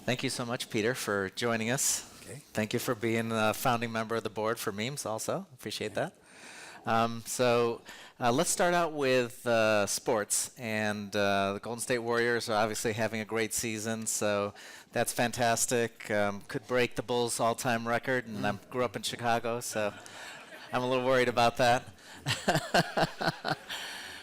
Thank you so much, Peter, for joining us. Okay. Thank you for being a founding member of the board for Memes also. Appreciate that. Let's start out with sports. And the Golden State Warriors are obviously having a great season, so that's fantastic. Could break the Bulls' all-time record, and I grew up in Chicago, so I'm a little worried about that.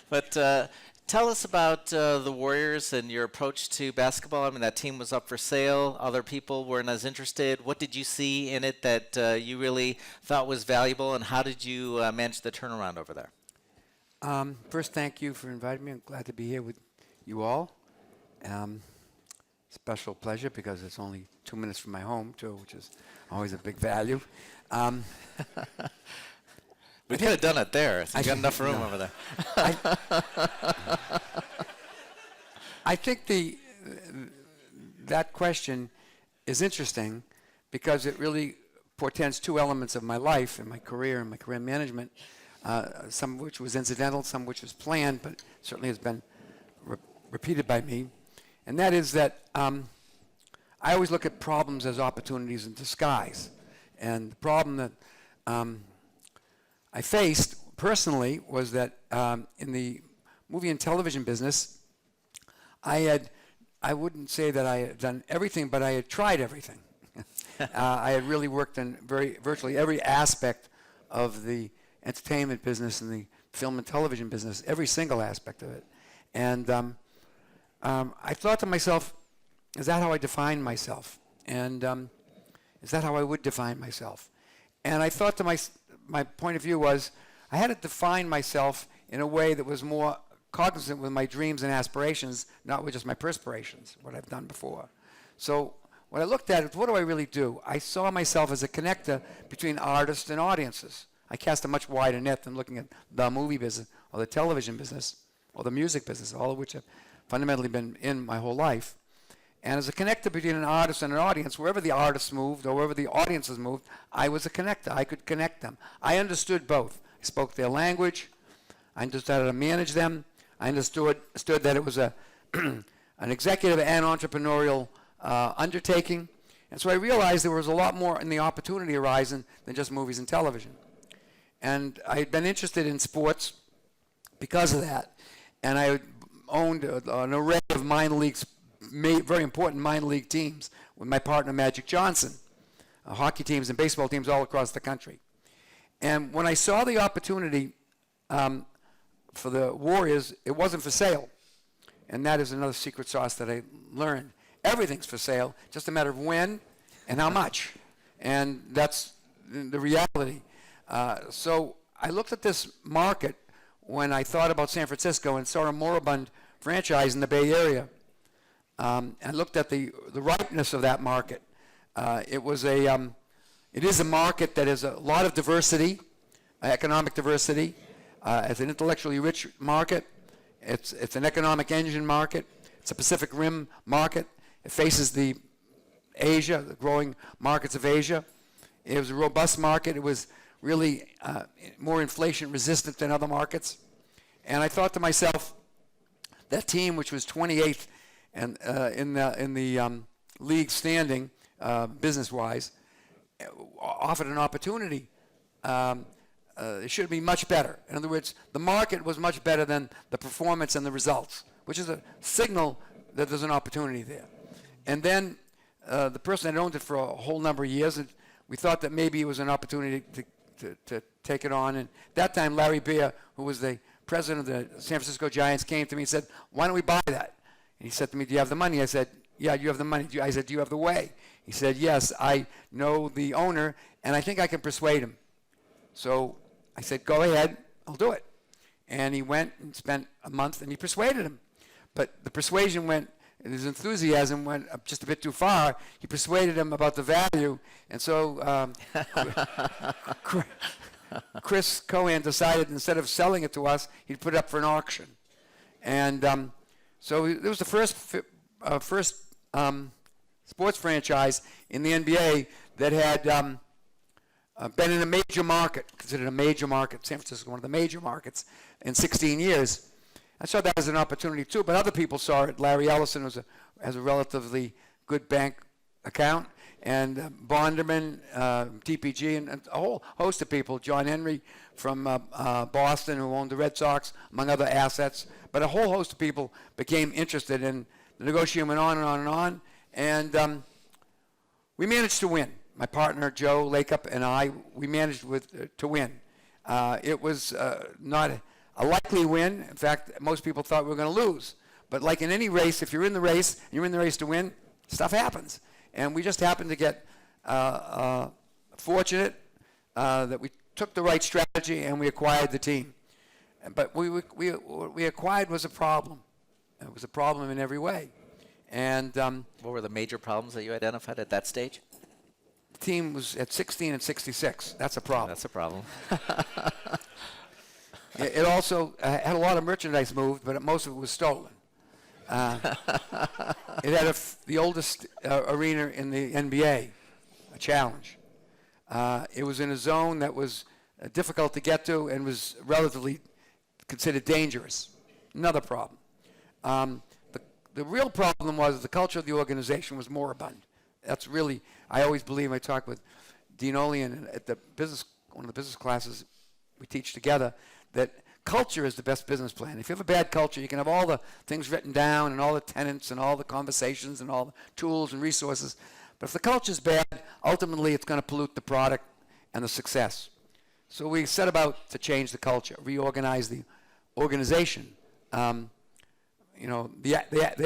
But tell us about the Warriors and your approach to basketball. I mean, that team was up for sale. Other people weren't as interested. What did you see in it that you really thought was valuable, and how did you manage the turnaround over there? First, thank you for inviting me. I'm glad to be here with you all. Special pleasure because it's only 2 minutes from my home, too, which is always a big value. We could have done it there. So you got enough room over there. I think that question is interesting because it really portends two elements of my life and my career and my career management, some of which was incidental, some of which was planned, but certainly has been repeated by me. And that is that I always look at problems as opportunities in disguise. And the problem that I faced personally was that in the movie and television business, I wouldn't say that I had done everything, but I had tried everything. I had really worked in virtually every aspect of the entertainment business and the film and television business, every single aspect of it. And I thought to myself, is that how I define myself? And is that how I would define myself? And I thought to my point of view was I had to define myself in a way that was more cognizant with my dreams and aspirations, not with just my perspirations, what I've done before. So what I looked at is, what do I really do? I saw myself as a connector between artists and audiences. I cast a much wider net than looking at the movie business or the television business or the music business, all of which have fundamentally been in my whole life. And as a connector between an artist and an audience, wherever the artists moved or wherever the audiences moved, I was a connector. I could connect them. I understood both. I spoke their language. I understood how to manage them. I understood that it was an executive and entrepreneurial undertaking. And so I realized there was a lot more in the opportunity horizon than just movies and television. And I had been interested in sports because of that. And I owned an array of minor leagues, very important minor league teams with my partner Magic Johnson, hockey teams and baseball teams all across the country. And when I saw the opportunity for the Warriors, it wasn't for sale. And that is another secret sauce that I learned. Everything's for sale, just a matter of when and how much. And that's the reality. So I looked at this market when I thought about San Francisco and saw a moribund franchise in the Bay Area. And looked at the ripeness of that market. It is a market that has a lot of diversity, economic diversity. It's an intellectually rich market. It's an economic engine market. It's a Pacific Rim market. It faces the growing markets of Asia. It was a robust market. It was really more inflation resistant than other markets. And I thought to myself, that team, which was 28th and in the league standing, business-wise, offered an opportunity. It should be much better. In other words, the market was much better than the performance and the results, which is a signal that there's an opportunity there. And then the person had owned it for a whole number of years, and we thought that maybe it was an opportunity to take it on. And that time, Larry Beer, who was the president of the San Francisco Giants, came to me and said, "Why don't we buy that?" And he said to me, "Do you have the money?" I said, "Yeah, you have the money." I said, "Do you have the way?" He said, "Yes, I know the owner, and I think I can persuade him." So I said, "Go ahead, I'll do it." And he went and spent a month, and he persuaded him. But the persuasion his enthusiasm went just a bit too far. He persuaded him about the value, and so Chris Cohan decided instead of selling it to us, he'd put it up for an auction. And so it was the first sports franchise in the NBA that had been in a major market, considered a major market. San Francisco, one of the major markets, in 16 years. I saw that as an opportunity too, but other people saw it. Larry Ellison has a relatively good bank account, and Bonderman, TPG, and a whole host of people, John Henry from Boston, who owned the Red Sox, among other assets. But a whole host of people became interested, and the negotiation went on and on and on, and we managed to win. My partner, Joe Lakeup, and I, we managed to win. It was not a likely win. In fact, most people thought we were going to lose. But like in any race, if you're in the race, and you're in the race to win, stuff happens. And we just happened to get fortunate that we took the right strategy and we acquired the team. But what we acquired was a problem. It was a problem in every way. And what were the major problems that you identified at that stage? the team was at 16 and 66. That's a problem. That's a problem. It also had a lot of merchandise moved, but most of it was stolen. It had the oldest arena in the NBA, a challenge. It was in a zone that was difficult to get to and was relatively considered dangerous. Another problem. The real problem was the culture of the organization was moribund. That's really, I always believe, I talk with Dean Olean at one of the business classes we teach together, that culture is the best business plan. If you have a bad culture, you can have all the things written down and all the tenets and all the conversations and all the tools and resources. But if the culture is bad, ultimately it's going to pollute the product and the success. So we set about to change the culture, reorganize the organization. The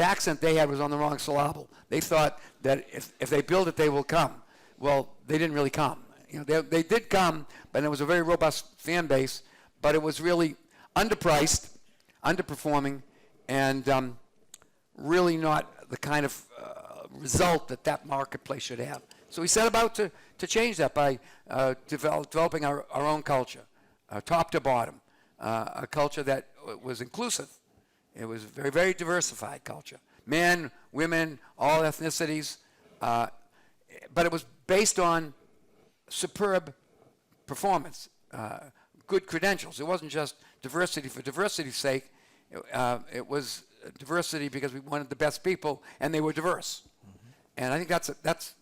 accent they had was on the wrong syllable. They thought that if they build it, they will come. Well, they didn't really come. They did come, but it was a very robust fan base, but it was really underpriced, underperforming, and really not the kind of result that marketplace should have. So we set about to change that by developing our own culture, top to bottom, a culture that was inclusive. It was a very, very diversified culture. Men, women, all ethnicities, but it was based on superb performance, good credentials. It wasn't just diversity for diversity's sake. It was diversity because we wanted the best people, and they were diverse. Mm-hmm. And I think that's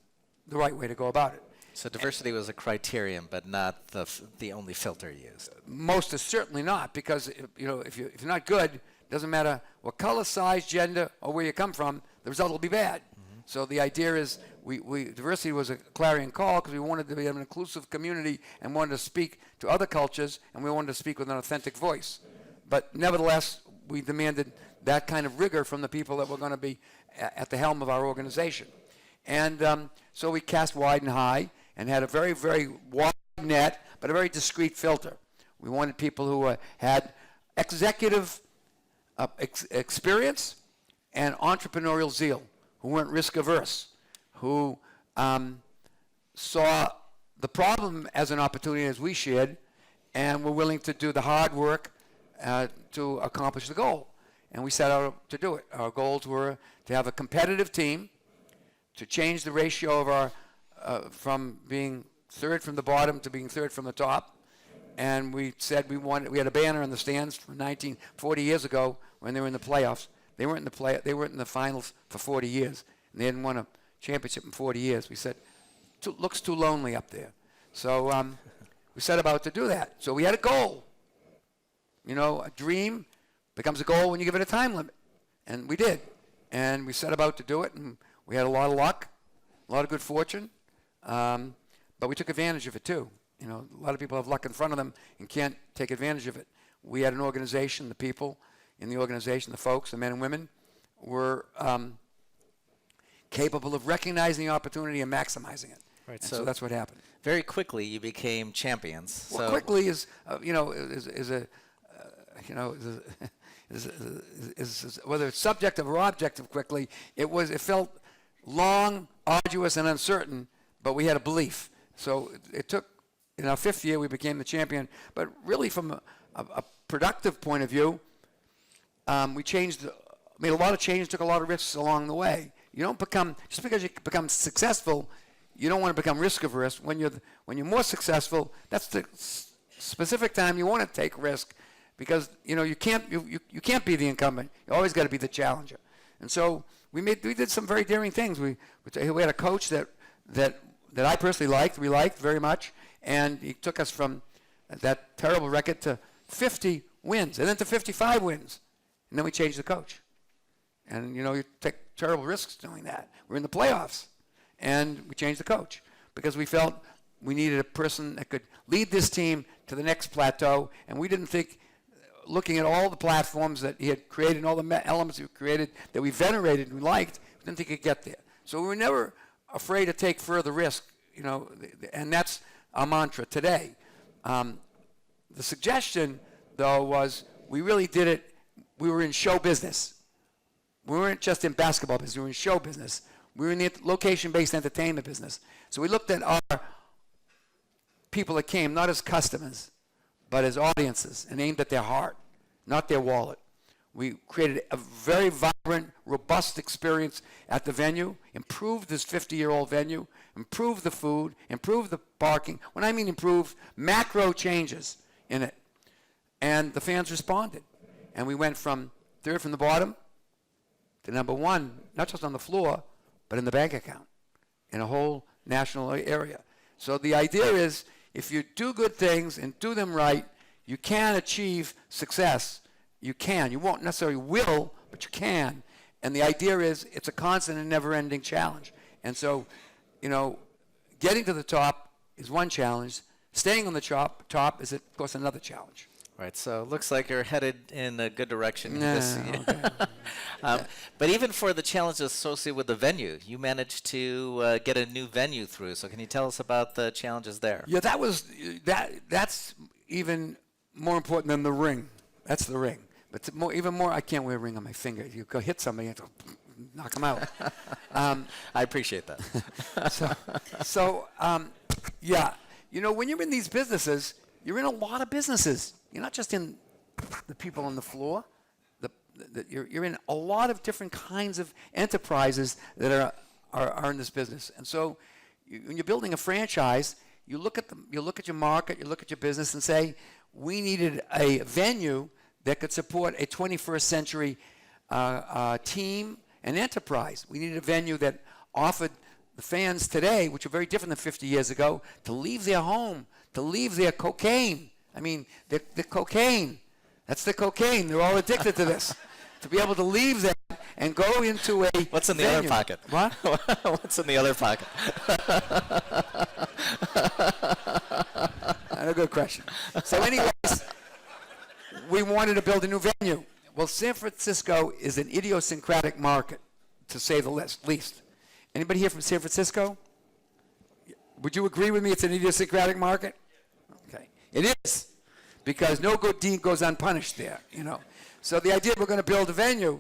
the right way to go about it. So diversity was a criterion, but not the only filter used. Most is certainly not, because if you're not good, doesn't matter what color, size, gender, or where you come from, the result will be bad. Mm-hmm. So the idea is diversity was a clarion call because we wanted to be an inclusive community and wanted to speak to other cultures, and we wanted to speak with an authentic voice. But nevertheless, we demanded that kind of rigor from the people that were going to be at the helm of our organization. And so we cast wide and high and had a very, very wide net, but a very discreet filter. We wanted people who had executive experience and entrepreneurial zeal, who weren't risk averse, who saw the problem as an opportunity as we shared, and were willing to do the hard work to accomplish the goal. And we set out to do it. Our goals were to have a competitive team, to change the ratio of our from being third from the bottom to being third from the top. And we said we had a banner in the stands from 40 years ago when they were in the playoffs. They weren't in the finals for 40 years, and they hadn't won a championship in 40 years. We said, looks too lonely up there. So we set about to do that. So we had a goal. A dream becomes a goal when you give it a time limit. And we did. And we set about to do it, and we had a lot of luck, a lot of good fortune, but we took advantage of it too. A lot of people have luck in front of them and can't take advantage of it. We had an organization, the people in the organization, the folks, the men and women, were capable of recognizing the opportunity and maximizing it. Right. So that's what happened. Very quickly, you became champions. Well, quickly is whether it's subjective or objective. Quickly, it felt long, arduous, and uncertain, but we had a belief. So it took. In our 5th year, we became the champion. But really, from a productive point of view, we made a lot of changes, took a lot of risks along the way. You don't become, just because you become successful, you don't want to become risk averse. When you're more successful, that's the specific time you want to take risk, because you can't be the incumbent. You always got to be the challenger. And so we did some very daring things. We had a coach that I personally liked. We liked very much, and he took us from that terrible record to 50 wins, and then to 55 wins, and then we changed the coach. And you take terrible risks doing that. We're in the playoffs, and we changed the coach because we felt we needed a person that could lead this team to the next plateau, and we didn't think, looking at all the platforms that he had created and all the elements he created that we venerated and we liked, we didn't think he could get there. So we were never afraid to take further risk, and that's our mantra today. The suggestion, though, was we really did it. We were in show business. We weren't just in basketball business. We were in show business. We were in the location-based entertainment business. So we looked at our people that came not as customers, but as audiences, and aimed at their heart, not their wallet. We created a very vibrant, robust experience at the venue, improved this 50-year-old venue, improved the food, improved the parking. When I mean improved, macro changes in it. And the fans responded. And we went from third from the bottom to number one, not just on the floor, but in the bank account, in a whole national area. So the idea is, if you do good things and do them right, you can achieve success. You can. You won't necessarily will, but you can. And the idea is it's a constant and never-ending challenge. And so, getting to the top is one challenge. Staying on the top is, of course, another challenge. Right, so it looks like you're headed in a good direction this year. Okay. But even for the challenges associated with the venue, you managed to get a new venue through. So can you tell us about the challenges there? Yeah, that's even more important than the ring. That's the ring. But even more, I can't wear a ring on my finger. You go hit somebody, you have to knock them out. I appreciate that. Yeah, when you're in these businesses, you're in a lot of businesses. You're not just in the people on the floor. You're in a lot of different kinds of enterprises that are in this business. And so when you're building a franchise, you look at your market, you look at your business and say, we needed a venue that could support a 21st century team and enterprise. We needed a venue that offered the fans today, which are very different than 50 years ago, to leave their home, to leave their cocaine. I mean, the cocaine. That's the cocaine. They're all addicted to this. To be able to leave that and go into a What's in the venue. other pocket? What? What's in the other pocket? That's a good question. So anyways, we wanted to build a new venue. Well, San Francisco is an idiosyncratic market, to say the least. Anybody here from San Francisco? Would you agree with me it's an idiosyncratic market? Okay. It is, because no good deed goes unpunished there, So the idea, we're going to build a venue,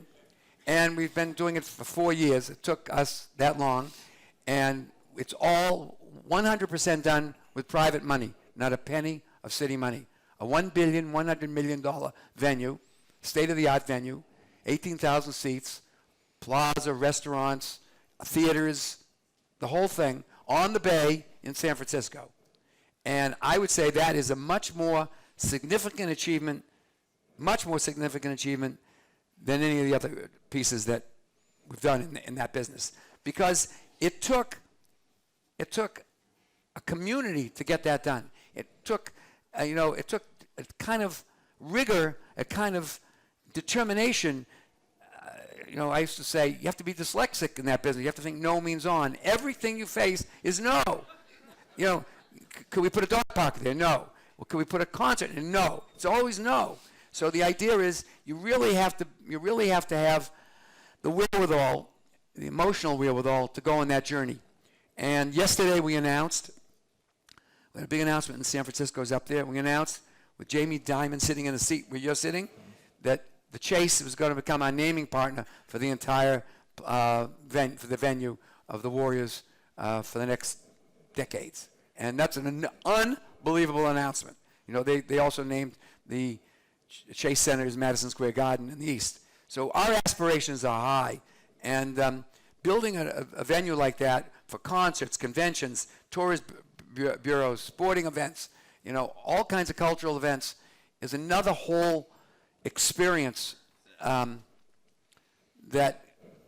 and we've been doing it for 4 years. It took us that long, and it's all 100% done with private money, not a penny of city money. A $1 billion venue, state-of-the-art venue, 18,000 seats, plaza, restaurants, theaters, the whole thing, on the bay in San Francisco. And I would say that is a much more significant achievement than any of the other pieces that we've done in that business. Because it took a community to get that done. It took a kind of rigor, a kind of determination. I used to say, you have to be dyslexic in that business. You have to think no means on. Everything you face is no. Could we put a dog park there? No. Well, could we put a concert in? No. It's always no. So the idea is you really have to have the wherewithal, the emotional wherewithal to go on that journey. And yesterday we had a big announcement in San Francisco's up there. We announced with Jamie Dimon sitting in the seat where you're sitting that the Chase was going to become our naming partner for the entire for the venue of the Warriors for the next decades. And that's an unbelievable announcement. They also named the Chase Center as Madison Square Garden in the East. So our aspirations are high. And building a venue like that for concerts, conventions, tourist bureaus, sporting events, all kinds of cultural events is another whole experience that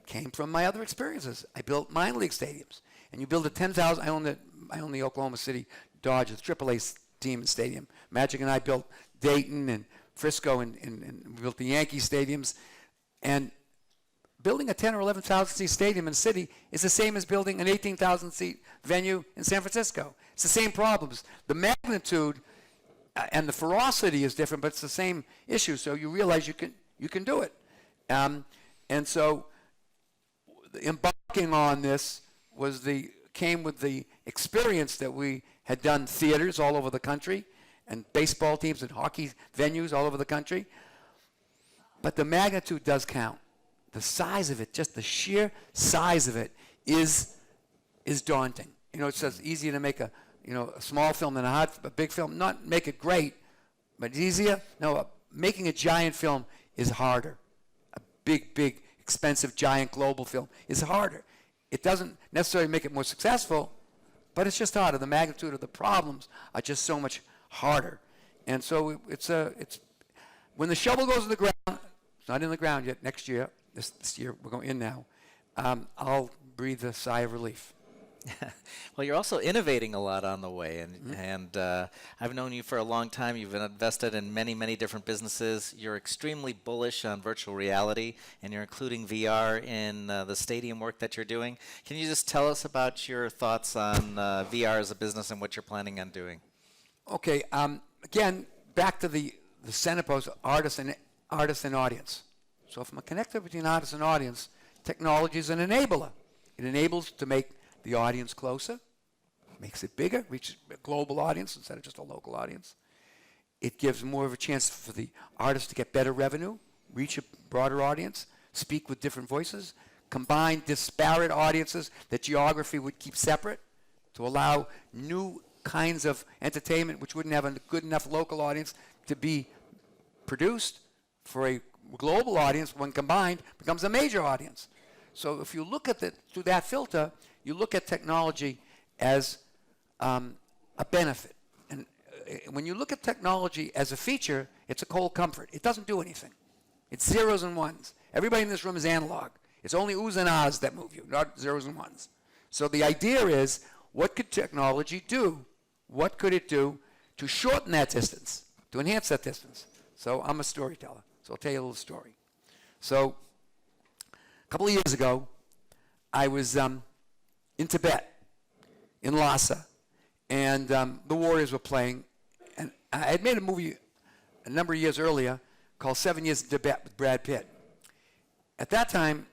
came from my other experiences. I built minor league stadiums. And you build a 10,000, I own the Oklahoma City Dodgers AAA team and stadium. Magic and I built Dayton and Frisco and we built the Yankee stadiums. And building a 10 or 11,000 seat stadium in a city is the same as building an 18,000 seat venue in San Francisco. It's the same problems. The magnitude and the ferocity is different, but it's the same issue. So you realize you can do it. And so embarking on this came with the experience that we had done theaters all over the country and baseball teams and hockey venues all over the country. But the magnitude does count. The size of it, just the sheer size of it is daunting. It's just easier to make a small film than a big film. Not make it great, but easier. No, making a giant film is harder. A big, expensive, giant global film is harder. It doesn't necessarily make it more successful, but it's just harder. The magnitude of the problems are just so much harder. And so it's when the shovel goes in the ground, it's not in the ground yet, next year, this year we're going in now, I'll breathe a sigh of relief. Well, you're also innovating a lot on the way, and I've known you for a long time. You've been invested in many different businesses. You're extremely bullish on virtual reality, and you're including VR in the stadium work that you're doing. Can you just tell us about your thoughts on VR as a business and what you're planning on doing? Okay, again, back to the center post, artist and audience. So if I'm a connector between artist and audience, technology is an enabler. It enables to make the audience closer, makes it bigger, reaches a global audience instead of just a local audience. It gives more of a chance for the artist to get better revenue, reach a broader audience, speak with different voices, combine disparate audiences that geography would keep separate to allow new kinds of entertainment which wouldn't have a good enough local audience to be produced for a global audience. When combined, becomes a major audience. So if you look at through that filter, you look at technology as a benefit. And when you look at technology as a feature, it's a cold comfort. It doesn't do anything. It's zeros and ones. Everybody in this room is analog. It's only oohs and ahs that move you, not zeros and ones. So the idea is, what could technology do? What could it do to shorten that distance, to enhance that distance? So I'm a storyteller, so I'll tell you a little story. So a couple of years ago, I was in Tibet, in Lhasa, and the Warriors were playing. And I had made a movie a number of years earlier called 7 Years in Tibet with Brad Pitt. At that time,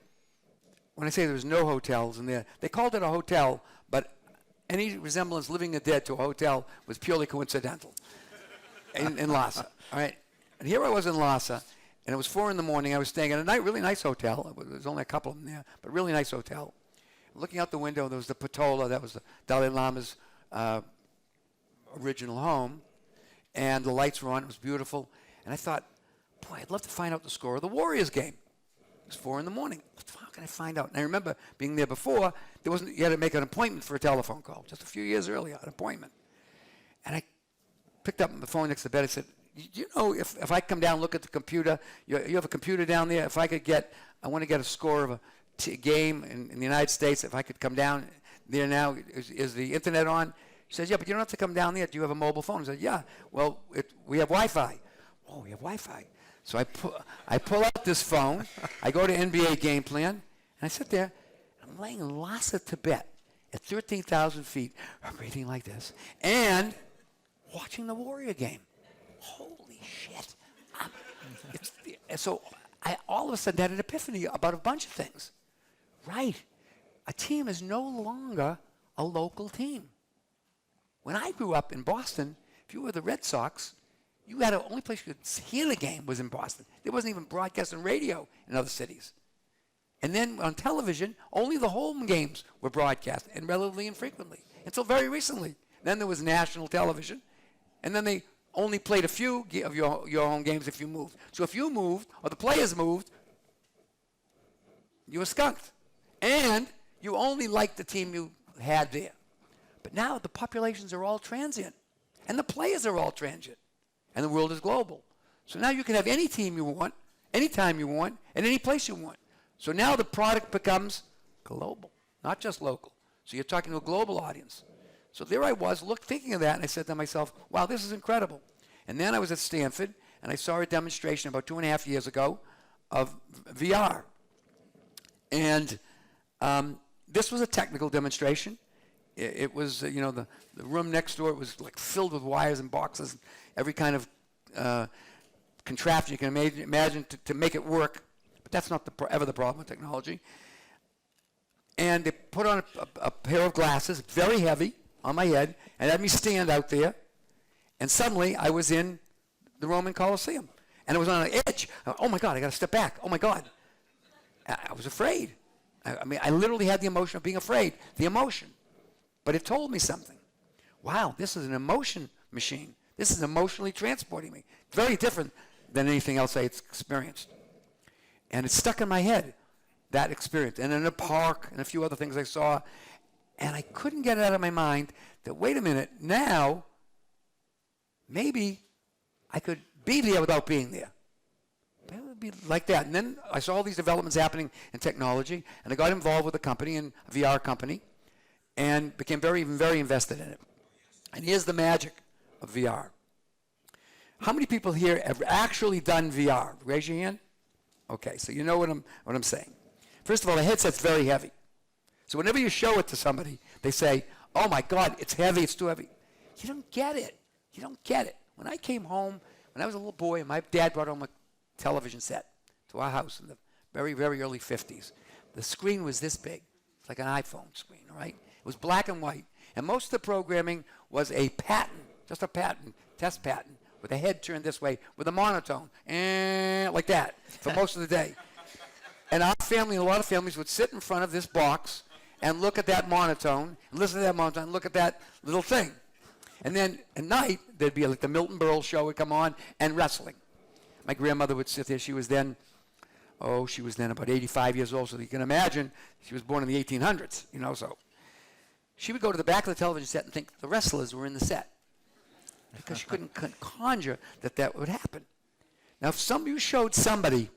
when I say there was no hotels in there, they called it a hotel, but any resemblance living the dead to a hotel was purely coincidental in Lhasa. All right? And here I was in Lhasa, and it was 4 in the morning. I was staying at a really nice hotel. There was only a couple of them there, but really nice hotel. Looking out the window, there was the Patola. That was the Dalai Lama's original home. And the lights were on. It was beautiful. And I thought, boy, I'd love to find out the score of the Warriors game. It was 4 in the morning. How can I find out? And I remember being there before. You had to make an appointment for a telephone call. Just a few years earlier, an appointment. And I picked up the phone next to the bed. I said, you know, if I come down and look at the computer, you have a computer down there. If I want to get a score of a game in the United States, if I could come down there now, is the internet on? He says, yeah, but you don't have to come down there. Do you have a mobile phone? I said, yeah. Well, we have Wi-Fi. Oh, we have Wi-Fi. So I pull out this phone. I go to NBA Game Plan, and I sit there. And I'm laying in Lhasa, Tibet, at 13,000 feet, breathing like this, and watching the Warrior game. Holy shit. So I all of a sudden had an epiphany about a bunch of things. Right. A team is no longer a local team. When I grew up in Boston, if you were the Red Sox, you had the only place you could hear the game was in Boston. There wasn't even broadcast on radio in other cities. And then on television, only the home games were broadcast, and relatively infrequently, until very recently. Then there was national television, and then they only played a few of your home games if you moved. So if you moved, or the players moved, you were skunked. And you only liked the team you had there. But now the populations are all transient, and the players are all transient, and the world is global. So now you can have any team you want, anytime you want, and any place you want. So now the product becomes global, not just local. So you're talking to a global audience. So there I was, thinking of that, and I said to myself, wow, this is incredible. And then I was at Stanford, and I saw a demonstration about 2.5 years ago of VR. And this was a technical demonstration. It was, the room next door was like filled with wires and boxes, every kind of contraption you can imagine to make it work. But that's not ever the problem with technology. And they put on a pair of glasses, very heavy, on my head, and had me stand out there. And suddenly, I was in the Roman Colosseum. And I was on an edge. Oh, my God, I got to step back. Oh, my God. I was afraid. I literally had the emotion of being afraid, the emotion. But it told me something. Wow, this is an emotion machine. This is emotionally transporting me. Very different than anything else I had experienced. And it stuck in my head, that experience. And in a park and a few other things I saw. And I couldn't get it out of my mind that, wait a minute, now maybe I could be there without being there. It would be like that. And then I saw all these developments happening in technology, and I got involved with a company, a VR company, and became very invested in it. And here's the magic of VR. How many people here have actually done VR? Raise your hand. Okay, so you know what I'm saying. First of all, the headset's very heavy. So whenever you show it to somebody, they say, oh my God, it's heavy, it's too heavy. You don't get it. You don't get it. When I came home, when I was a little boy, and my dad brought home a television set to our house in the very, very early 50s. The screen was this big. It's like an iPhone screen, all right? It was black and white. And most of the programming was a pattern, just a pattern, test pattern, with a head turned this way, with a monotone, like that, for most of the day. And our family, and a lot of families, would sit in front of this box and look at that monotone, and listen to that monotone, and look at that little thing. And then at night, there'd be like the Milton Berle show would come on, and wrestling. My grandmother would sit there. She was then about 85 years old, so you can imagine she was born in the 1800s, so. She would go to the back of the television set and think the wrestlers were in the set because she couldn't conjure that would happen. Now, if you showed somebody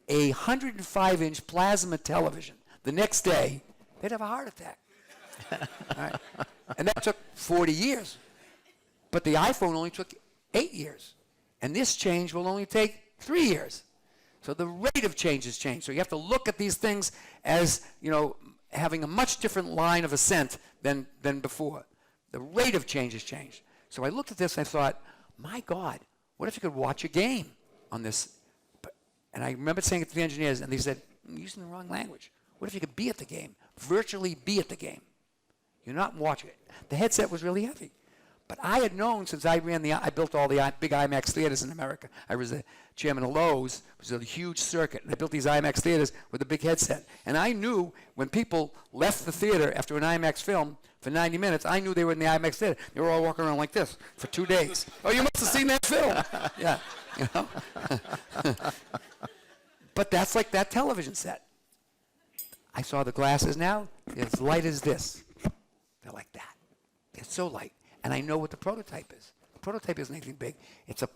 a 105-inch plasma television the next day, they'd have a heart attack. All right? And that took 40 years. But the iPhone only took 8 years. And this change will only take 3 years. So the rate of change has changed. So you have to look at these things as, having a much different line of ascent than before. The rate of change has changed. So I looked at this and I thought, my God, what if you could watch a game on this? And I remember saying it to the engineers, and they said, you're using the wrong language. What if you could be at the game, virtually be at the game? You're not watching it. The headset was really heavy. But I had known since I built all the big IMAX theaters in America. I was the chairman of Lowe's, which was a huge circuit. And I built these IMAX theaters with a big headset. And I knew when people left the theater after an IMAX film for 90 minutes, I knew they were in the IMAX theater. They were all walking around like this for 2 days. Oh, you must have seen that film. Yeah, But that's like that television set. I saw the glasses now. They're as light as this. They're like that. They're so light. And I know what the prototype is. The prototype isn't anything big. It's a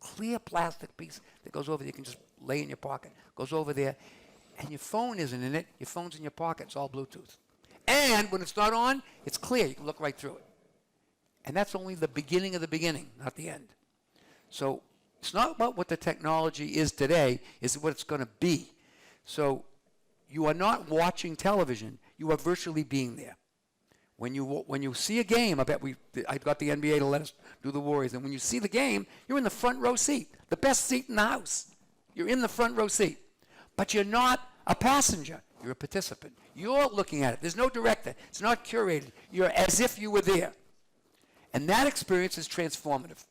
clear plastic piece that goes over there. You can just lay in your pocket. Goes over there. And your phone isn't in it. Your phone's in your pocket. It's all Bluetooth. And when it's not on, it's clear. You can look right through it. And that's only the beginning of the beginning, not the end. So it's not about what the technology is today. It's what it's going to be. So you are not watching television. You are virtually being there. When you see a game, I got the NBA to let us do the Warriors, and when you see the game, you're in the front row seat, the best seat in the house. You're in the front row seat. But you're not a passenger. You're a participant. You're looking at it. There's no director. It's not curated. You're as if you were there. And that experience is transformative.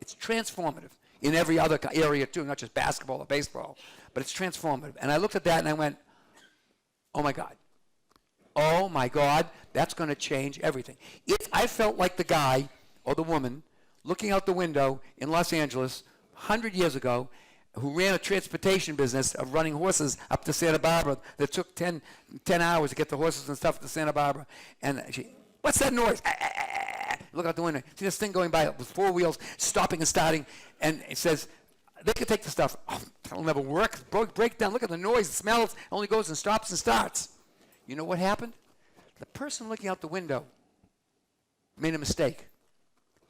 It's transformative in every other area too, not just basketball or baseball, but it's transformative. And I looked at that and I went, oh my God. Oh my God, that's going to change everything. If I felt like the guy or the woman looking out the window in Los Angeles 100 years ago who ran a transportation business of running horses up to Santa Barbara that took 10 hours to get the horses and stuff to Santa Barbara. And she, what's that noise? Look out the window. See this thing going by with 4 wheels, stopping and starting. And it says, They could take the stuff, oh, that'll never work, break down, look at the noise, the smells, only goes and stops and starts. You know what happened? The person looking out the window made a mistake.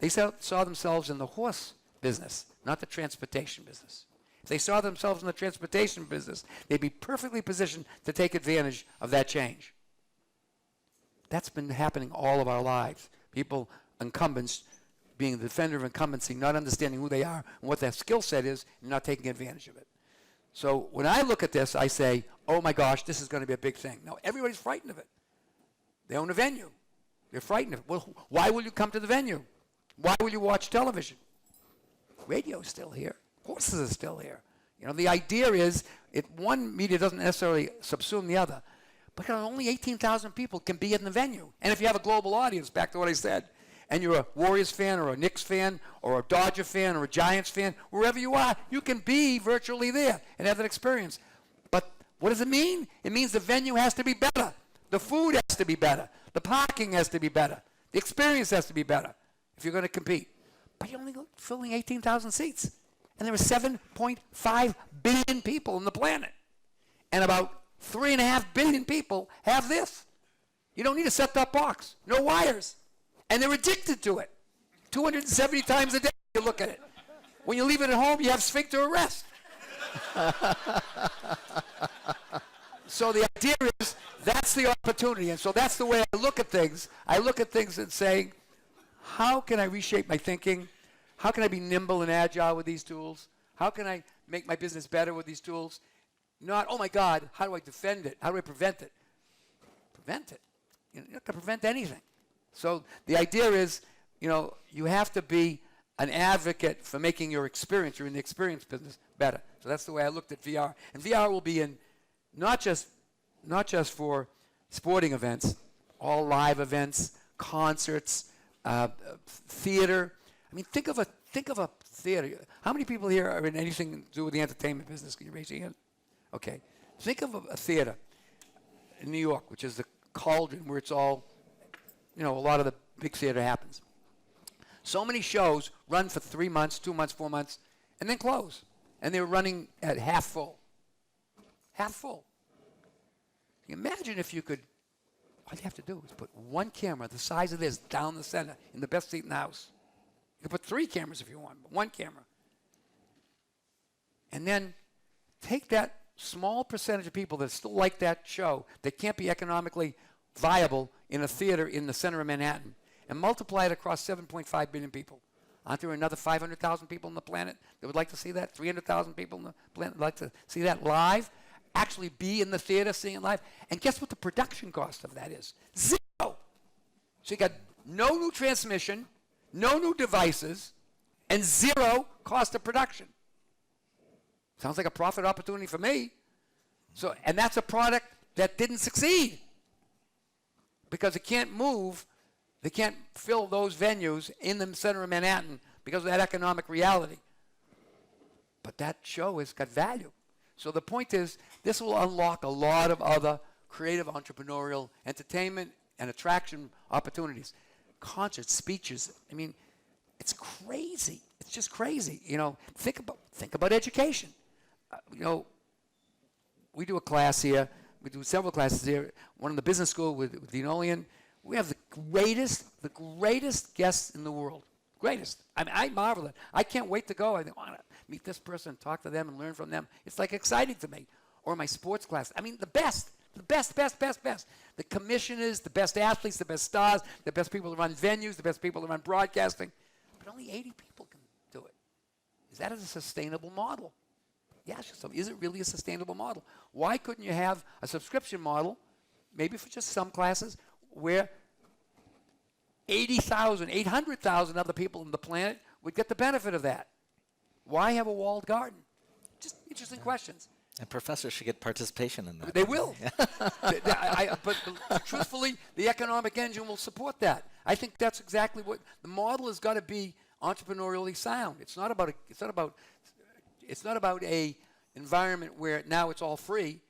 They saw themselves in the horse business, not the transportation business. If they saw themselves in the transportation business, they'd be perfectly positioned to take advantage of that change. That's been happening all of our lives. People, incumbents, being the defender of incumbency, not understanding who they are and what their skill set is, and not taking advantage of it. So when I look at this, I say, oh my gosh, this is going to be a big thing. No, everybody's frightened of it. They own a venue. They're frightened of it. Well, why will you come to the venue? Why will you watch television? Radio's still here. Horses are still here. You know, the idea is one media doesn't necessarily subsume the other, but only 18,000 people can be in the venue. And if you have a global audience, back to what I said, and you're a Warriors fan or a Knicks fan or a Dodger fan or a Giants fan, wherever you are, you can be virtually there and have that experience. But what does it mean? It means the venue has to be better. The food has to be better. The parking has to be better. The experience has to be better if you're going to compete. But you're only filling 18,000 seats. And there are 7.5 billion people on the planet. And about 3.5 billion people have this. You don't need a set-top box. No wires. And they're addicted to it. 270 times a day you look at it. When you leave it at home, you have sphincter arrest. So the idea is that's the opportunity. And so that's the way I look at things. I look at things and saying, how can I reshape my thinking? How can I be nimble and agile with these tools? How can I make my business better with these tools? Not, oh my God, how do I defend it? How do I prevent it? Prevent it. You're not going to prevent anything. So the idea is, you know, you have to be an advocate for making your experience, you're in the experience business, better. So that's the way I looked at VR. And VR will be in not just for sporting events, all live events, concerts, theater. I mean, think of a theater. How many people here are in anything to do with the entertainment business? Can you raise your hand? Okay. Think of a theater in New York, which is the cauldron where it's all, you know, a lot of the big theater happens. So many shows run for 3 months, 2 months, 4 months, and then close. And they're running at half full. Half full. Imagine if you could, all you have to do is put one camera the size of this down the center in the best seat in the house. You can put 3 cameras if you want, but 1 camera. And then take that small percentage of people that still like that show that can't be economically viable in a theater in the center of Manhattan and multiply it across 7.5 billion people. Aren't there another 500,000 people on the planet that would like to see that? 300,000 people on the planet would like to see that live? Actually be in the theater seeing it live? And guess what the production cost of that is? 0. So you got no new transmission, no new devices, and 0 cost of production. Sounds like a profit opportunity for me. So, and that's a product that didn't succeed because it can't move. They can't fill those venues in the center of Manhattan because of that economic reality. But that show has got value. So the point is, this will unlock a lot of other creative, entrepreneurial, entertainment, and attraction opportunities. Concerts, speeches. I mean, it's crazy. It's just crazy. You know, think about education. You know, we do a class here. We do several classes here. One in the business school with Dean Olian. We have the greatest guests in the world. Greatest. I mean, I marvel at it. I can't wait to go. I think, I want to meet this person, talk to them, and learn from them. It's like exciting to me. Or my sports class. I mean, the best. The best. The commissioners, the best athletes, the best stars, the best people that run venues, the best people that run broadcasting. But only 80 people can do it. Is that a sustainable model? Yeah, so is it really a sustainable model? Why couldn't you have a subscription model, maybe for just some classes, where 80,000, 800,000 other people on the planet would get the benefit of that? Why have a walled garden? Just interesting questions. And professors should get participation in that. They will. But truthfully, the economic engine will support that. I think that's exactly what the model has got to be. Entrepreneurially sound. It's not about a environment where now it's all free.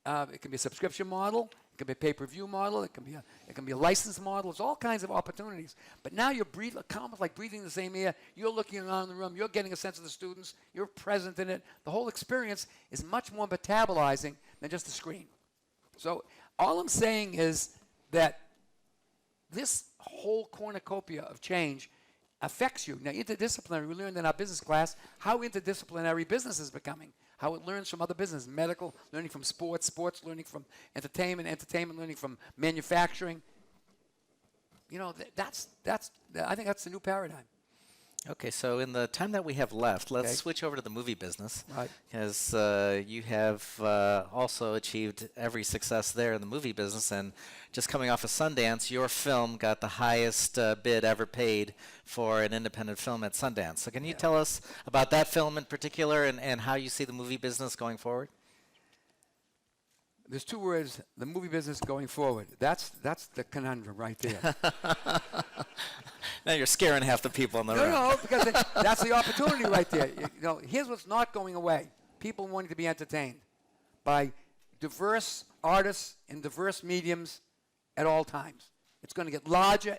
It can be a subscription model. It It can be a pay-per-view model. It can be a license model. There's all kinds of opportunities. But now you're almost like breathing the same air. You're looking around the room. You're getting a sense of the students. You're present in it. The whole experience is much more metabolizing than just a screen. So all I'm saying is that this whole cornucopia of change affects you. Now, interdisciplinary, we learned in our business class how interdisciplinary business is becoming, how it learns from other business, medical, learning from sports, sports learning from entertainment, entertainment learning from manufacturing. You know, I think that's the new paradigm. Okay, so in the time that we have left, let's switch over to the movie business. Right. Because you have also achieved every success there in the movie business. And just coming off of Sundance, your film got the highest bid ever paid for an independent film at Sundance. So can you tell us about that film in particular and how you see the movie business going forward? There's two words, the movie business going forward. That's the conundrum right there. Now you're scaring half the people in the room. No, because that's the opportunity right there. You know, here's what's not going away. People wanting to be entertained by diverse artists in diverse mediums at all times. It's going to get larger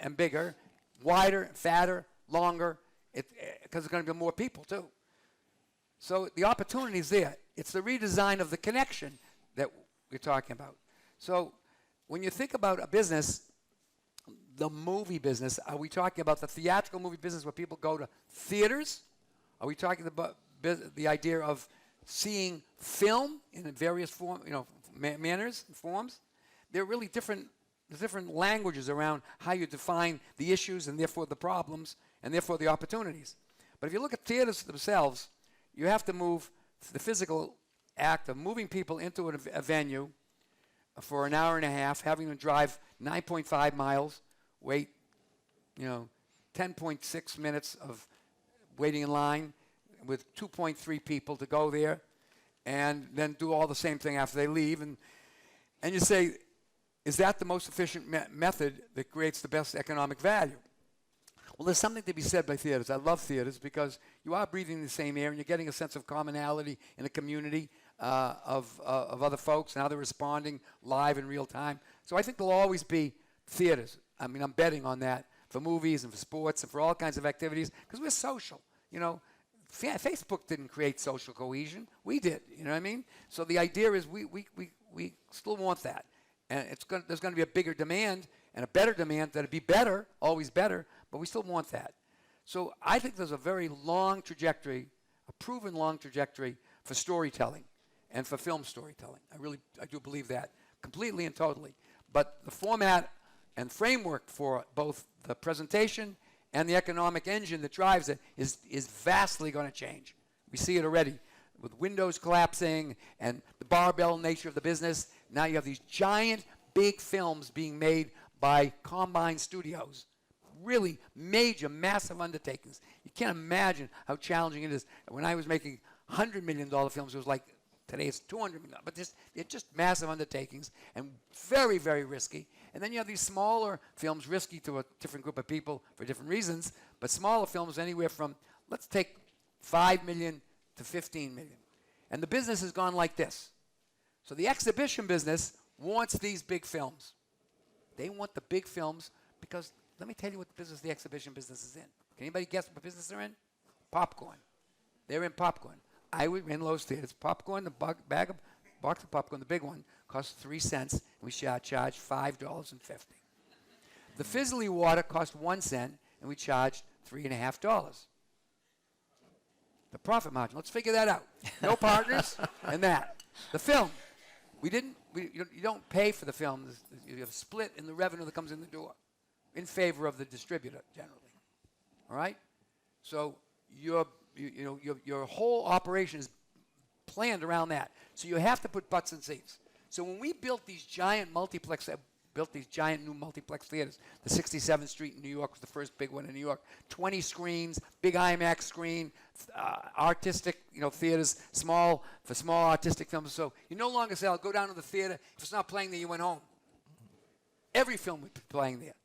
and bigger, wider, fatter, longer, because there's going to be more people too. So the opportunity is there. It's the redesign of the connection that we're talking about. So when you think about a business, the movie business, are we talking about the theatrical movie business where people go to theaters? Are we talking about the idea of seeing film in various manners and forms? There are really different languages around how you define the issues and therefore the problems and therefore the opportunities. But if you look at theaters themselves, you have to move the physical act of moving people into a venue for an hour and a half, having them drive 9.5 miles, wait, 10.6 minutes of waiting in line with 2.3 people to go there, and then do all the same thing after they leave. And you say, is that the most efficient method that creates the best economic value? Well, there's something to be said by theaters. I love theaters because you are breathing the same air and you're getting a sense of commonality in a community of other folks and how they're responding live in real time. So I think there'll always be theaters. I mean, I'm betting on that for movies and for sports and for all kinds of activities because we're social. You know, Facebook didn't create social cohesion. We did. You know what I mean? So the idea is we still want that. And there's going to be a bigger demand and a better demand that'll be better, always better, but we still want that. So I think there's a very long trajectory, a proven long trajectory for storytelling and for film storytelling. I do believe that completely and totally. But the format and framework for both the presentation and the economic engine that drives it is vastly going to change. We see it already with windows collapsing and the barbell nature of the business. Now you have these giant, big films being made by combined studios. Really major, massive undertakings. You can't imagine how challenging it is. When I was making $100 million films, it was like, today it's $200 million. But they're just massive undertakings and very, very risky. And then you have these smaller films, risky to a different group of people for different reasons, but smaller films anywhere from, let's take 5 million to 15 million. And the business has gone like this. So the exhibition business wants these big films. They want the big films because, let me tell you what business the exhibition business is in. Can anybody guess what business they're in? Popcorn. They're in popcorn. I was in Lowe's theaters. Popcorn, the box of popcorn, the big one, costs 3 cents, and we charge $5.50. The Fizzly water cost 1 cent, and we charged $3.50. The profit margin, let's figure that out. No partners and that. The film, you don't pay for the film. You have a split in the revenue that comes in the door in favor of the distributor generally. All right? So your whole operation is planned around that. So you have to put butts in seats. So when we built these giant new multiplex theaters, the 67th Street in New York was the first big one in New York. 20 screens, big IMAX screen, artistic, theaters, for small artistic films. So you no longer say, I'll go down to the theater. If it's not playing there, you went home. Every film would be playing there.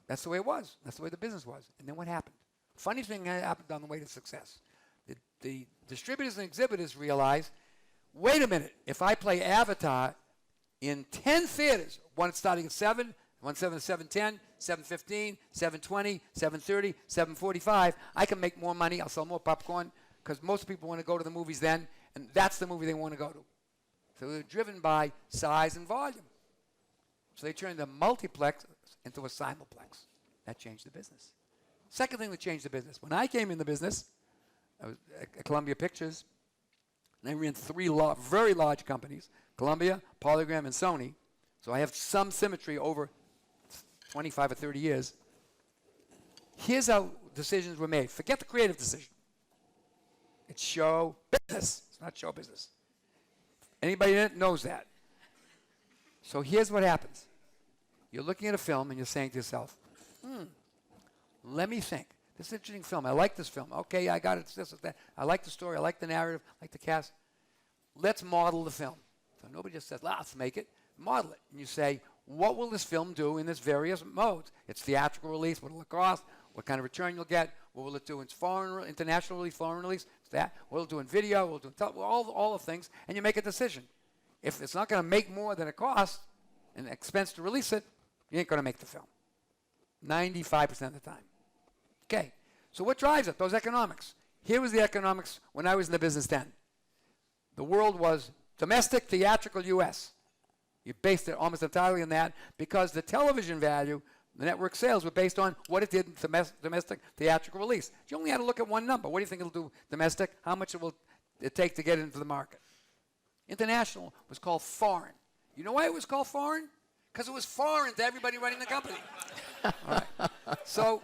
That's the way it was. That's the way the business was. And then what happened? Funny thing happened on the way to success. The distributors and exhibitors realized, wait a minute, if I play Avatar in 10 theaters, one starting at 7, one 7 to 7:10, 7:15, 7:20, 7:30, 7:45, I can make more money. I'll sell more popcorn because most people want to go to the movies then, and that's the movie they want to go to. So they're driven by size and volume. So they turned the multiplex into a simulplex. That changed the business. Second thing that changed the business. When I came in the business, I was at Columbia Pictures, and I ran 3 very large companies, Columbia, Polygram, and Sony. So I have some symmetry over 25 or 30 years. Here's how decisions were made. Forget the creative decision. It's show business. It's not show business. Anybody in it knows that. So here's what happens. You're looking at a film and you're saying to yourself, let me think. This is an interesting film. I like this film. Okay, I got it. It's this, it's that. I like the story. I like the narrative. I like the cast. Let's model the film. So nobody just says, let's make it. Model it. And you say, what will this film do in its various modes? Its theatrical release. What will it cost? What kind of return you'll get? What will it do in its international release, foreign release? It's that. What will it do in video? What will it do in all the things. And you make a decision. If it's not going to make more than it costs, and expense to release it, you ain't going to make the film. 95% of the time. Okay, so what drives it? Those economics. Here was the economics when I was in the business then. The world was domestic, theatrical, U.S. You based it almost entirely on that because the television value, the network sales were based on what it did in domestic, theatrical release. You only had to look at one number. What do you think it'll do domestic? How much it will it take to get into the market? International was called foreign. You know why it was called foreign? Because it was foreign to everybody running the company. All right. So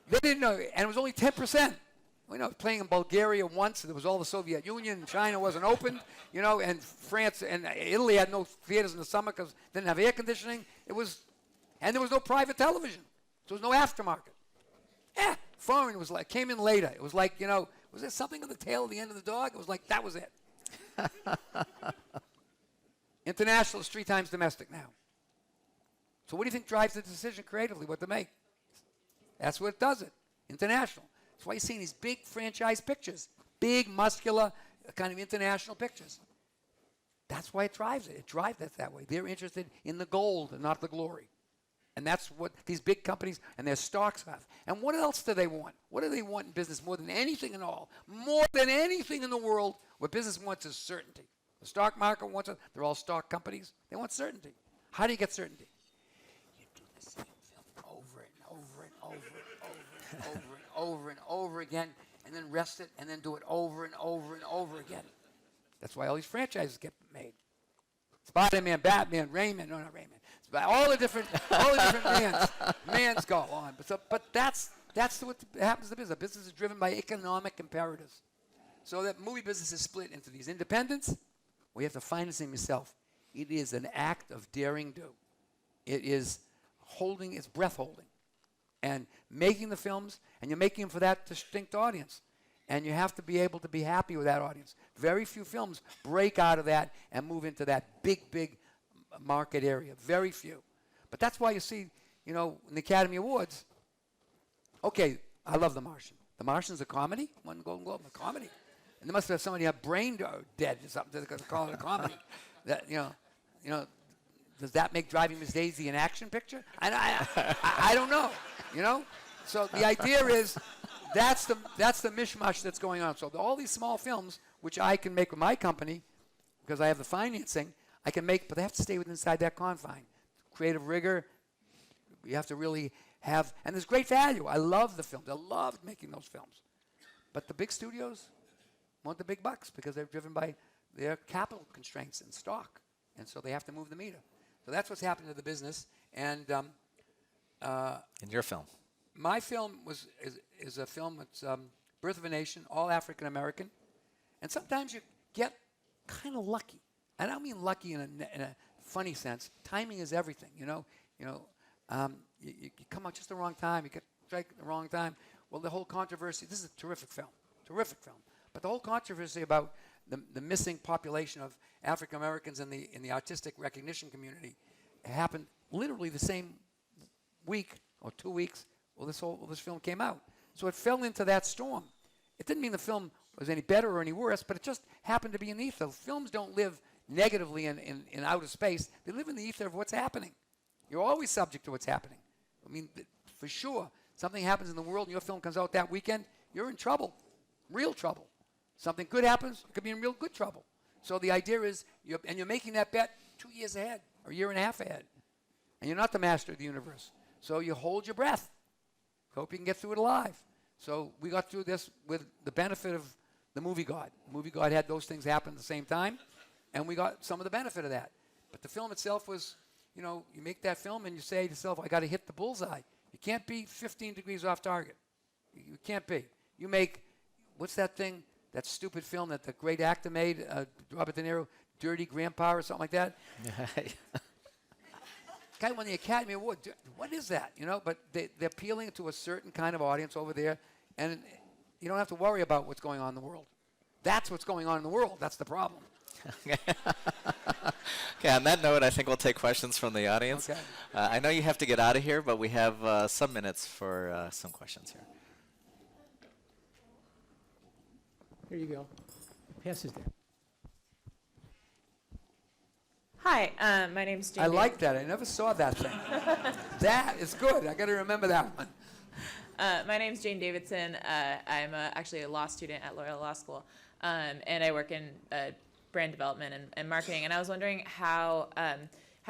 they didn't know, and it was only 10%. We know playing in Bulgaria once, there was all the Soviet Union, and China wasn't open, and France and Italy had no theaters in the summer because they didn't have air conditioning. And there was no private television. So there was no aftermarket. Foreign was like, came in later. It was like, was there something on the tail of the end of the dog? It was like, that was it. International is 3 times domestic now. So what do you think drives the decision creatively, what to make? That's what does it. International. That's why you're seeing these big franchise pictures. Big, muscular, kind of international pictures. That's why it drives it. It drives it that way. They're interested in the gold and not the glory. And that's what these big companies and their stocks have. And what else do they want? What do they want in business more than anything in all? More than anything in the world, what business wants is certainty. The stock market wants it. They're all stock companies. They want certainty. How do you get certainty? You do the same film over and over and over and over and over and over and over again, and then rest it, and then do it over and over and over again. That's why all these franchises get made. Spider-Man, Batman, Rayman. No, not Rayman. All the different mans go on. But that's what happens to business. Business is driven by economic imperatives. So that movie business is split into these independents, where you have to finance them yourself. It is an act of daring do. It is holding, it's breath holding. And making the films, and you're making them for that distinct audience. And you have to be able to be happy with that audience. Very few films break out of that and move into that big market area. Very few. But that's why you see, in the Academy Awards, okay, I love The Martian. The Martian's a comedy, won Golden Globe, a comedy. And there must have somebody have brain dead or something to call it a comedy. That does that make Driving Miss Daisy an action picture? I don't know. So the idea is that's the mishmash that's going on. So all these small films, which I can make with my company, because I have the financing, I can make, but they have to stay inside that confine. Creative rigor, you have to really have, and there's great value. I love the films. I love making those films. But the big studios want the big bucks because they're driven by their capital constraints and stock. And so they have to move the meter. So that's what's happened to the business. And in your film? My film is a film that's Birth of a Nation, all African American. And sometimes you get kind of lucky. I don't mean lucky in a funny sense. Timing is everything, you come out just the wrong time. You get strike at the wrong time. Well, the whole controversy, this is a terrific film. But the whole controversy about the missing population of African Americans in the artistic recognition community happened literally the same week or 2 weeks this film came out. So it fell into that storm. It didn't mean the film was any better or any worse, but it just happened to be in the ether. Films don't live negatively in outer space. They live in the ether of what's happening. You're always subject to what's happening. I mean, for sure, something happens in the world and your film comes out that weekend, you're in trouble, real trouble. Something good happens, you could be in real good trouble. So the idea is, you're making that bet 2 years ahead, or a year and a half ahead. And you're not the master of the universe. So you hold your breath. Hope you can get through it alive. So we got through this with the benefit of the movie God. The movie God had those things happen at the same time, and we got some of the benefit of that. But the film itself was, you make that film and you say to yourself, I got to hit the bullseye. You can't be 15 degrees off target. You can't be. You make, what's that thing, that stupid film that the great actor made, Robert De Niro, Dirty Grandpa or something like that? Guy won the Academy Award. What is that? But they're appealing to a certain kind of audience over there, and you don't have to worry about what's going on in the world. That's what's going on in the world. That's the problem. Okay, on that note, I think we'll take questions from the audience. Okay. I know you have to get out of here, but we have some minutes for some questions here. Here you go. Pass this down. Hi, my name's Jane. I like that. I never saw that thing. That is good. I got to remember that one. My name's Jane Davidson. I'm actually a law student at Loyola Law School, and I work in brand development and marketing. And I was wondering how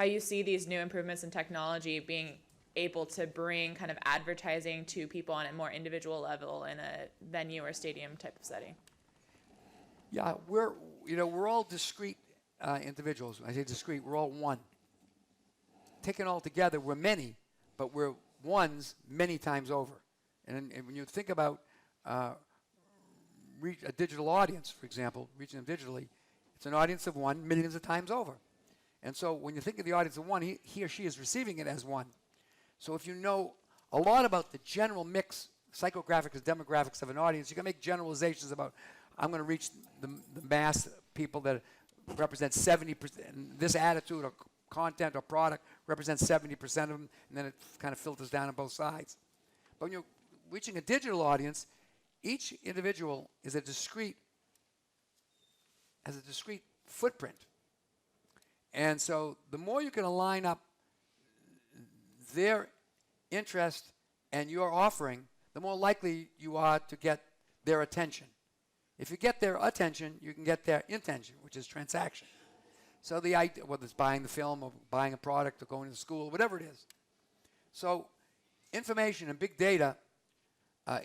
you see these new improvements in technology being able to bring kind of advertising to people on a more individual level in a venue or stadium type of setting. Yeah, we're all discrete individuals. When I say discrete, we're all one. Taken all together, we're many, but we're ones many times over. And when you think about reach a digital audience, for example, reaching them digitally, it's an audience of one millions of times over. And so when you think of the audience of one, he or she is receiving it as one. So if you know a lot about the general mix, psychographics and demographics of an audience, you can make generalizations about, I'm going to reach the mass people that represent 70%, this attitude or content or product represents 70% of them, and then it kind of filters down on both sides. But when you're reaching a digital audience, each individual has a discrete footprint. And so the more you can align up their interest and your offering, the more likely you are to get their attention. If you get their attention, you can get their intention, which is transaction. So the idea, whether it's buying the film or buying a product or going to school, whatever it is. So information and big data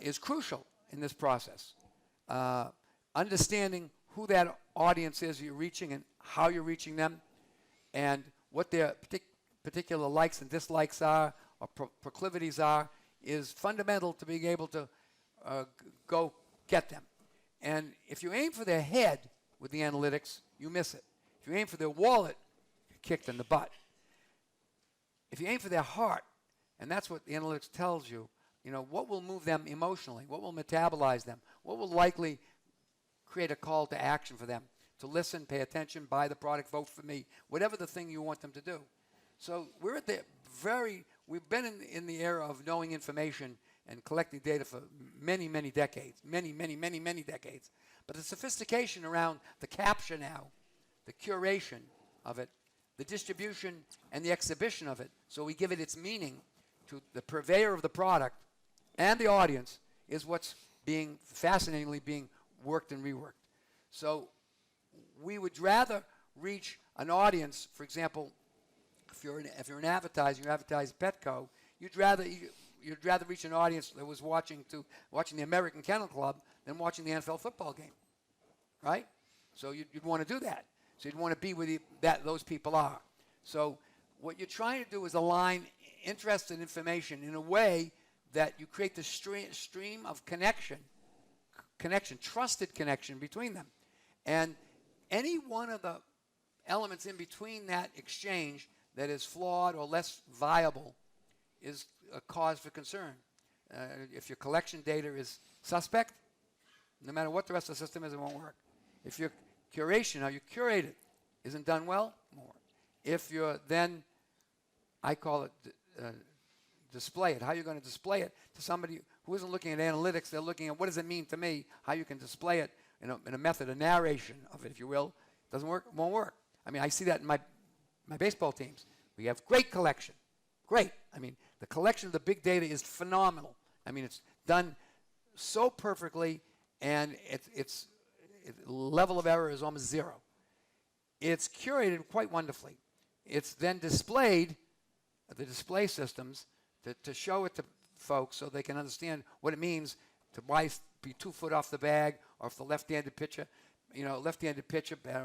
is crucial in this process. Understanding who that audience is you're reaching and how you're reaching them and what their particular likes and dislikes are or proclivities are is fundamental to being able to go get them. And if you aim for their head with the analytics, you miss it. If you aim for their wallet, you're kicked in the butt. If you aim for their heart, and that's what the analytics tells you, what will move them emotionally, what will metabolize them, what will likely create a call to action for them, to listen, pay attention, buy the product, vote for me, whatever the thing you want them to do. So we're at the we've been in the era of knowing information and collecting data for many, many decades, many decades. But the sophistication around the capture now, the curation of it, the distribution and the exhibition of it, so we give it its meaning to the purveyor of the product and the audience is what's being fascinatingly being worked and reworked. So we would rather reach an audience, for example, if you're an advertiser, you advertise Petco, you'd rather reach an audience that was watching the American Kennel Club than watching the NFL football game, right? So you'd want to do that. So you'd want to be where those people are. So what you're trying to do is align interest and information in a way that you create the stream of connection, trusted connection between them. And any one of the elements in between that exchange that is flawed or less viable is a cause for concern. If your collection data is suspect, no matter what the rest of the system is, it won't work. If your curation, how you curate it, isn't done well, it won't work. If you're then, I call it display it, how you're going to display it to somebody who isn't looking at analytics, they're looking at what does it mean to me, how you can display it in a method of narration of it, if you will, doesn't work, won't work. I mean, I see that in my baseball teams. We have great collection. Great. I mean, the collection of the big data is phenomenal. I mean, it's done so perfectly, and its level of error is almost zero. It's curated quite wonderfully. It's then displayed at the display systems to show it to folks so they can understand what it means to be 2 foot off the bag, or if the left-handed pitcher,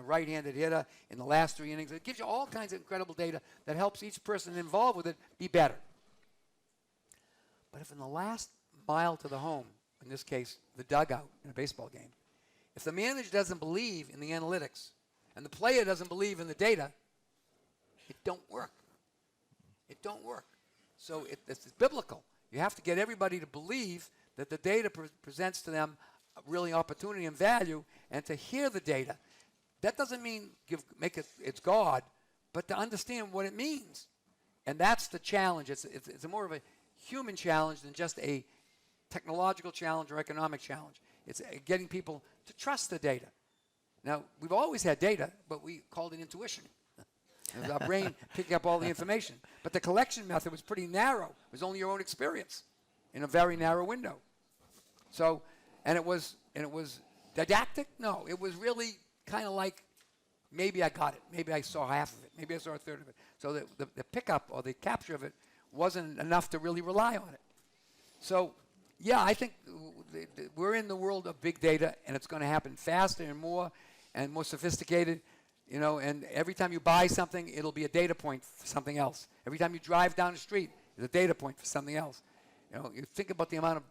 right-handed hitter in the last 3 innings. It gives you all kinds of incredible data that helps each person involved with it be better. But if in the last mile to the home, in this case, the dugout in a baseball game, if the manager doesn't believe in the analytics and the player doesn't believe in the data, it don't work. It don't work. So it's biblical. You have to get everybody to believe that the data presents to them really opportunity and value, and to hear the data. That doesn't mean make it's God, but to understand what it means. And that's the challenge. It's more of a human challenge than just a technological challenge or economic challenge. It's getting people to trust the data. Now, we've always had data, but we called it intuition. It was our brain picking up all the information. But the collection method was pretty narrow. It was only your own experience in a very narrow window. So, and it was didactic? No, it was really kind of like, maybe I got it. Maybe I saw half of it. Maybe I saw a third of it. So the pickup or the capture of it wasn't enough to really rely on it. So, yeah, I think we're in the world of big data, and it's going to happen faster and more sophisticated. You know, and every time you buy something, it'll be a data point for something else. Every time you drive down the street, it's a data point for something else. You know, you think about the amount of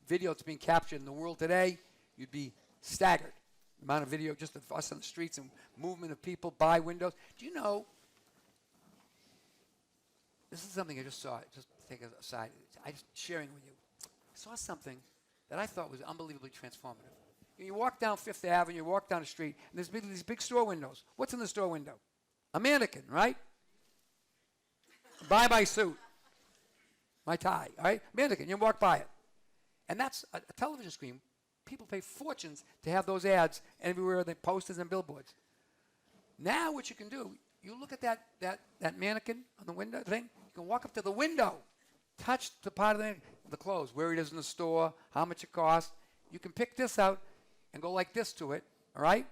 video that's being captured in the world today, you'd be staggered. The amount of video just of us on the streets and movement of people by windows. Do you know, this is something I just saw, just take it aside. I'm just sharing with you. I saw something that I thought was unbelievably transformative. You walk down Fifth Avenue, you walk down the street, and there's these big store windows. What's in the store window? A mannequin, right? Buy my suit, my tie, all right? Mannequin, you walk by it. And that's a television screen. People pay fortunes to have those ads everywhere, the posters and billboards. Now what you can do, you look at that mannequin on the window thing, you can walk up to the window, touch the part of the clothes, where it is in the store, how much it costs. You can pick this out and go like this to it, all right?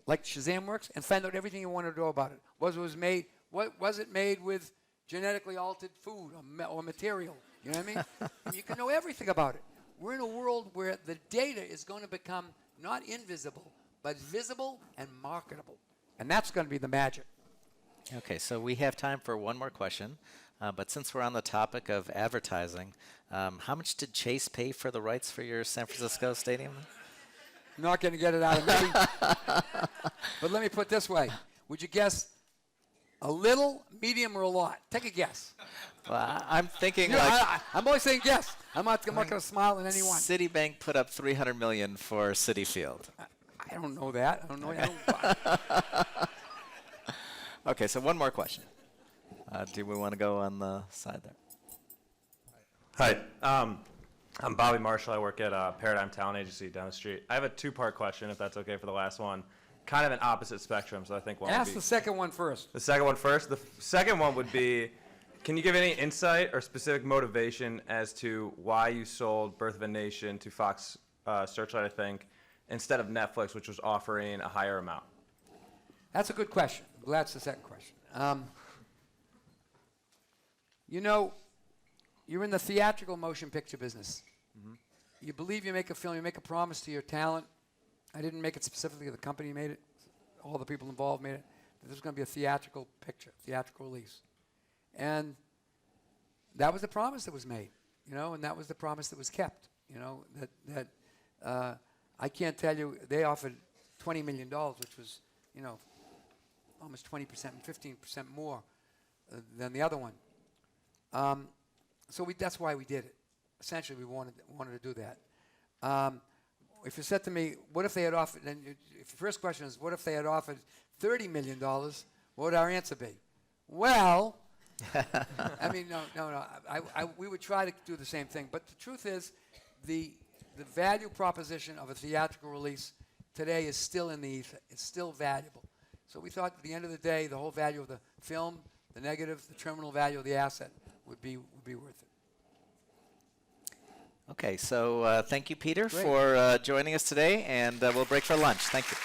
Like Shazam works, and find out everything you want to know about it. What was it made with genetically altered food or material? You know what I mean? You can know everything about it. We're in a world where the data is going to become not invisible, but visible and marketable. And that's going to be the magic. Okay, so we have time for one more question. But since we're on the topic of advertising, how much did Chase pay for the rights for your San Francisco stadium? Not going to get it out of me. But let me put it this way. Would you guess a little, medium, or a lot? Take a guess. Well, I'm thinking I'm always saying guess. I'm not going to smile at anyone. Citibank put up $300 million for Citi Field. I don't know that. I don't know. Okay, so one more question. Do we want to go on the side there? Hi, I'm Bobby Marshall. I work at Paradigm Talent Agency down the street. I have a two-part question, if that's okay for the last one. Kind of an opposite spectrum, so I think one would Ask be... the second one first. The second one first? The second one would be, can you give any insight or specific motivation as to why you sold Birth of a Nation to Fox Searchlight, I think, instead of Netflix, which was offering a higher amount? That's a good question. I'm glad it's the second question. You know, you're in the theatrical motion picture business. Mm-hmm. You believe you make a film, you make a promise to your talent. I didn't make it specifically, the company made it. All the people involved made it. This was going to be a theatrical picture, theatrical release. And that was the promise that was made, you know, and that was the promise that was kept, you know, that I can't tell you, they offered $20 million, which was, you know, almost 20% and 15% more than the other one. So that's why we did it. Essentially, we wanted to do that. If you said to me, what if they had offered, then if the first question is, what if they had offered $30 million, what would our answer be? Well, I mean, no. We would try to do the same thing. But the truth is, the value proposition of a theatrical release today is still in the ether. It's still valuable. So we thought at the end of the day, the whole value of the film, the negative, the terminal value of the asset would be worth it. Okay, so thank you, Peter, Great. for joining us today, and we'll break for lunch. Thank you.